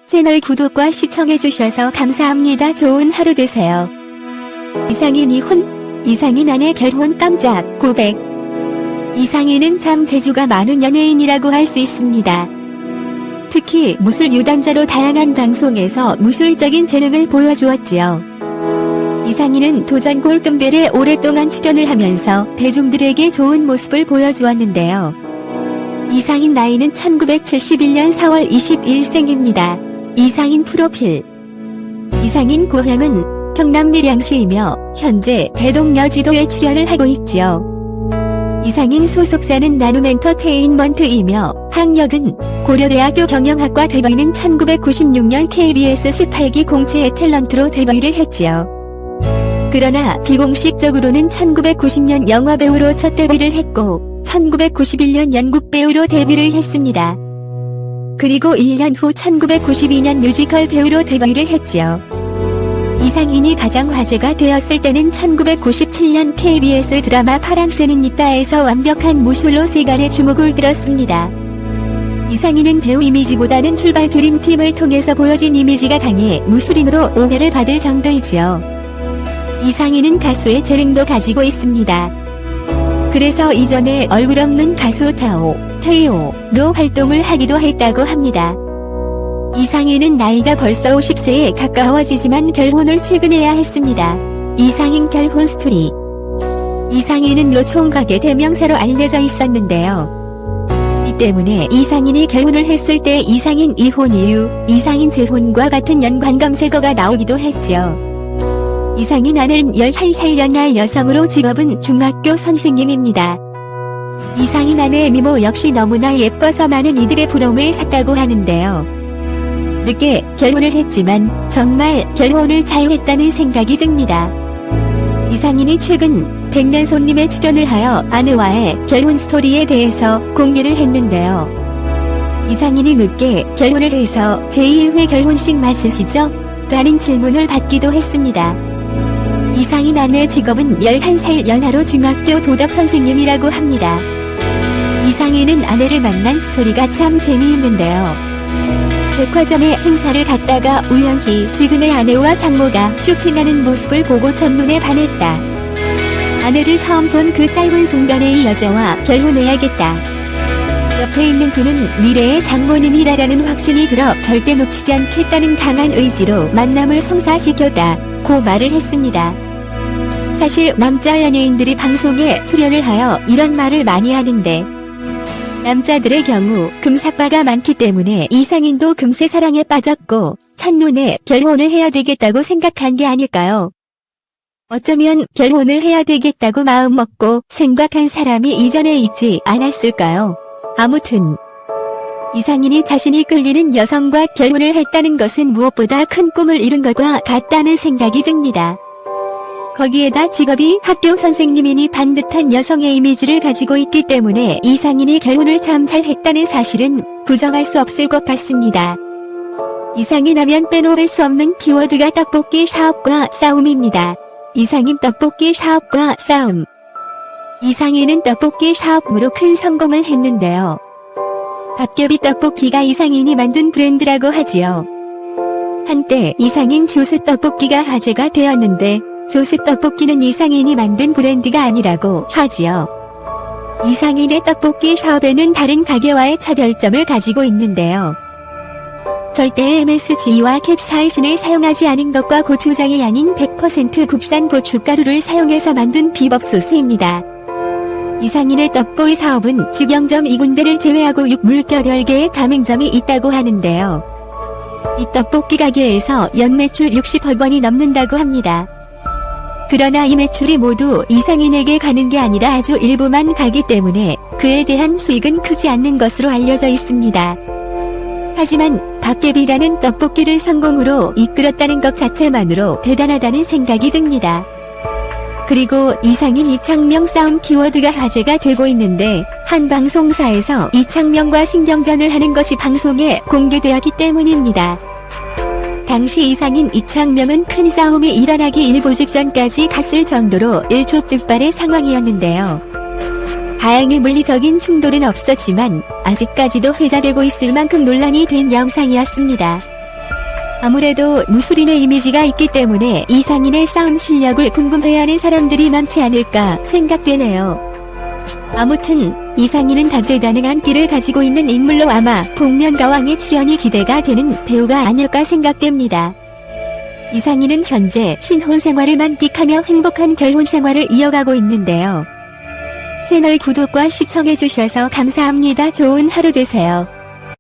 채널 구독과 시청해주셔서 감사합니다. 좋은 하루 되세요. 이상인 이혼, 이상인 아내 결혼 깜짝 고백. 이상인은 참 재주가 많은 연예인이라고 할 수 있습니다. 특히 무술 유단자로 다양한 방송에서 무술적인 재능을 보여주었지요. 이상인은 도전 골든벨에 오랫동안 출연을 하면서 대중들에게 좋은 모습을 보여주었는데요. 이상인 나이는 1971년 4월 20일생입니다. 이상인 프로필. 이상인 고향은 경남 밀양시이며 현재 대동여지도에 출연을 하고 있지요. 이상인 소속사는 나눔 엔터테인먼트이며 학력은 고려대학교 경영학과 데뷔는 1996년 KBS 18기 공채의 탤런트로 데뷔를 했지요. 그러나 비공식적으로는 1990년 영화배우로 첫 데뷔를 했고 1991년 연극배우로 데뷔를 했습니다. 그리고 1년 후 1992년 뮤지컬 배우로 데뷔를 했지요. 이상인이 가장 화제가 되었을 때는 1997년 KBS 드라마 파랑새는 있다에서 완벽한 무술로 세간의 주목을 들었습니다. 이상인은 배우 이미지보다는 출발 드림팀을 통해서 보여진 이미지가 강해 무술인으로 오해를 받을 정도이지요. 이상인은 가수의 재능도 가지고 있습니다. 그래서 이전에 얼굴 없는 가수 태오로 활동을 하기도 했다고 합니다. 이상인은 나이가 벌써 50세에 가까워지지만 결혼을 최근에야 했습니다. 이상인 결혼 스토리. 이상인은 노총각의 대명사로 알려져 있었는데요. 이 때문에 이상인이 결혼을 했을 때 이상인 이혼 이후 이상인 재혼과 같은 연관 검색어가 나오기도 했죠. 이상인 아내는 11살 연하 여성으로 직업은 중학교 선생님입니다. 이상인 아내의 미모 역시 너무나 예뻐서 많은 이들의 부러움을 샀다고 하는데요. 늦게 결혼을 했지만 정말 결혼을 잘했다는 생각이 듭니다. 이상인이 최근 백년손님에 출연을 하여 아내와의 결혼 스토리에 대해서 공개를 했는데요. 이상인이 늦게 결혼을 해서 제1회 결혼식 맞으시죠? 라는 질문을 받기도 했습니다. 이상인 아내의 직업은 11살 연하로 중학교 도덕 선생님이라고 합니다. 이상인은 아내를 만난 스토리가 참 재미있는데요. 백화점에 행사를 갔다가 우연히 지금의 아내와 장모가 쇼핑하는 모습을 보고 첫눈에 반했다. 아내를 처음 본 그 짧은 순간에 이 여자와 결혼해야겠다. 옆에 있는 분은 미래의 장모님이라는 확신이 들어 절대 놓치지 않겠다는 강한 의지로 만남을 성사시켰다고 말을 했습니다. 사실 남자 연예인들이 방송에 출연을 하여 이런 말을 많이 하는데 남자들의 경우 금사빠가 많기 때문에 이상인도 금세 사랑에 빠졌고 첫눈에 결혼을 해야 되겠다고 생각한 게 아닐까요? 어쩌면 결혼을 해야 되겠다고 마음먹고 생각한 사람이 이전에 있지 않았을까요? 아무튼 이상인이 자신이 끌리는 여성과 결혼을 했다는 것은 무엇보다 큰 꿈을 이룬 것과 같다는 생각이 듭니다. 거기에다 직업이 학교 선생님이니 반듯한 여성의 이미지를 가지고 있기 때문에 이상인이 결혼을 참 잘했다는 사실은 부정할 수 없을 것 같습니다. 이상인 하면 빼놓을 수 없는 키워드가 떡볶이 사업과 싸움입니다. 이상인 떡볶이 사업과 싸움. 이상인은 떡볶이 사업으로 큰 성공을 했는데요. 밥겹이 떡볶이가 이상인이 만든 브랜드라고 하지요. 한때 이상인 조스 떡볶이가 화제가 되었는데 조스 떡볶이는 이상인이 만든 브랜드가 아니라고 하지요. 이상인의 떡볶이 사업에는 다른 가게와의 차별점을 가지고 있는데요. 절대 MSG와 캡사이신을 사용하지 않은 것과 고추장이 아닌 100% 국산 고춧가루를 사용해서 만든 비법소스입니다. 이상인의 떡볶이 사업은 직영점 2군데를 제외하고 6물결 10개의 가맹점이 있다고 하는데요. 이 떡볶이 가게에서 연매출 60억 원이 넘는다고 합니다. 그러나 이 매출이 모두 이상인에게 가는 게 아니라 아주 일부만 가기 때문에 그에 대한 수익은 크지 않는 것으로 알려져 있습니다. 하지만 밥개비라는 떡볶이를 성공으로 이끌었다는 것 자체만으로 대단하다는 생각이 듭니다. 그리고 이상인 이창명 싸움 키워드가 화제가 되고 있는데 한 방송사에서 이창명과 신경전을 하는 것이 방송에 공개되었기 때문입니다. 당시 이상인 이창명은 큰 싸움이 일어나기 일보 직전까지 갔을 정도로 일촉즉발의 상황이었는데요. 다행히 물리적인 충돌은 없었지만 아직까지도 회자되고 있을 만큼 논란이 된 영상이었습니다. 아무래도 무술인의 이미지가 있기 때문에 이상인의 싸움 실력을 궁금해하는 사람들이 많지 않을까 생각되네요. 아무튼 이상인은 다재다능한 끼를 가지고 있는 인물로 아마 복면가왕의 출연이 기대가 되는 배우가 아닐까 생각됩니다. 이상인은 현재 신혼 생활을 만끽하며 행복한 결혼 생활을 이어가고 있는데요. 채널 구독과 시청해주셔서 감사합니다. 좋은 하루 되세요.